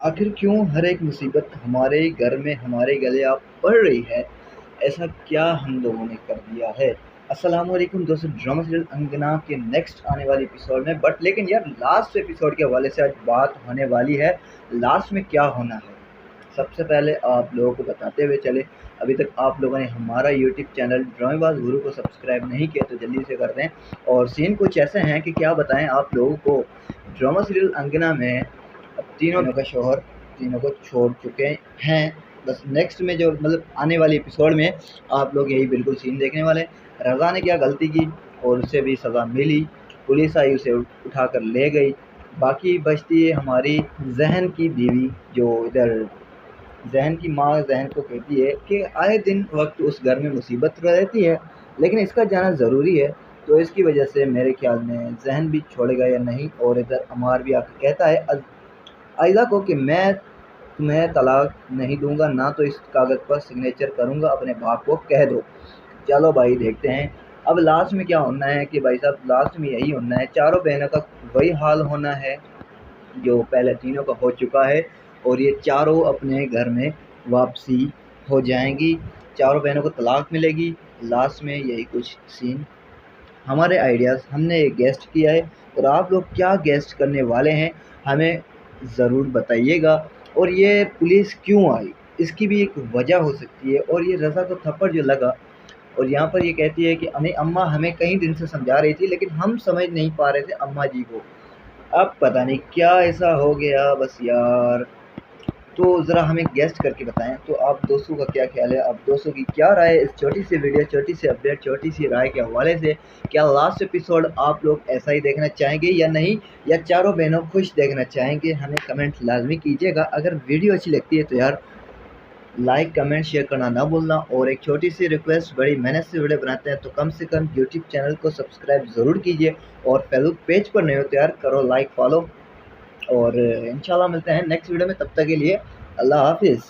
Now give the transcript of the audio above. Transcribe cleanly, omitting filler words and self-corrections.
आखिर क्यों हर एक मुसीबत हमारे घर में हमारे गले आ पड़ रही है? ऐसा क्या हम लोगों ने कर दिया है? अस्सलाम वालेकुम दोस्तों, ड्रामा सीरियल अंगना के नेक्स्ट आने वाले एपिसोड में लेकिन यार लास्ट एपिसोड के हवाले से आज बात होने वाली है। लास्ट में क्या होना है सबसे पहले आप लोगों को बताते हुए चले। अभी तक आप लोगों ने हमारा यूट्यूब चैनल ड्रामेबाज गुरु को सब्सक्राइब नहीं किया तो जल्दी से कर दें। और सीन कुछ ऐसे हैं कि क्या बताएं आप लोगों को। ड्रामा सीरियल अंगना में अब तीनों का शौहर तीनों को छोड़ चुके हैं। बस नेक्स्ट में जो आने वाले एपिसोड में आप लोग यही बिल्कुल सीन देखने वाले। रज़ा ने क्या गलती की और उसे भी सज़ा मिली, पुलिस आई उसे उठा कर ले गई। बाकी बचती है हमारी जहन की बीवी, जो इधर जहन की माँ जहन को कहती है कि आए दिन वक्त उस घर में मुसीबत रहती है लेकिन इसका जाना ज़रूरी है। तो इसकी वजह से मेरे ख्याल में जहन भी छोड़ेगा या नहीं। और इधर अमार भी आकर कहता है आयदा को कि मैं तुम्हें तलाक नहीं दूंगा, ना तो इस कागज़ पर सिग्नेचर करूंगा, अपने बाप को कह दो। चलो भाई देखते हैं अब लास्ट में क्या होना है। कि भाई साहब लास्ट में यही होना है, चारों बहनों का वही हाल होना है जो पहले तीनों का हो चुका है। और ये चारों अपने घर में वापसी हो जाएंगी, चारों बहनों को तलाक मिलेगी। लास्ट में यही कुछ सीन हमारे आइडियाज़ हमने एक गेस्ट किया है और आप लोग क्या गेस्ट करने वाले हैं हमें ज़रूर बताइएगा। और ये पुलिस क्यों आई इसकी भी एक वजह हो सकती है। और ये रज़ा को थप्पड़ जो लगा और यहाँ पर ये कहती है कि हमें अम्मा हमें कई दिन से समझा रही थी लेकिन हम समझ नहीं पा रहे थे अम्मा जी को। अब पता नहीं क्या ऐसा हो गया बस यार। तो ज़रा हमें गेस्ट करके बताएं तो आप दोस्तों का क्या ख्याल है, आप दोस्तों की क्या राय है इस छोटी सी वीडियो, छोटी सी अपडेट, छोटी सी राय के हवाले से। क्या लास्ट एपिसोड आप लोग ऐसा ही देखना चाहेंगे या नहीं, या चारों बहनों खुश देखना चाहेंगे? हमें कमेंट लाजमी कीजिएगा। अगर वीडियो अच्छी लगती है तो यार लाइक कमेंट शेयर करना ना भूलना। और एक छोटी सी रिक्वेस्ट, बड़ी मेहनत से वीडियो बनाते हैं तो कम से कम यूट्यूब चैनल को सब्सक्राइब ज़रूर कीजिए। और फेसबुक पेज पर नहीं हो तो यार करो लाइक फॉलो। और इंशाल्लाह मिलते हैं नेक्स्ट वीडियो में, तब तक के लिए अल्लाह हाफिज़।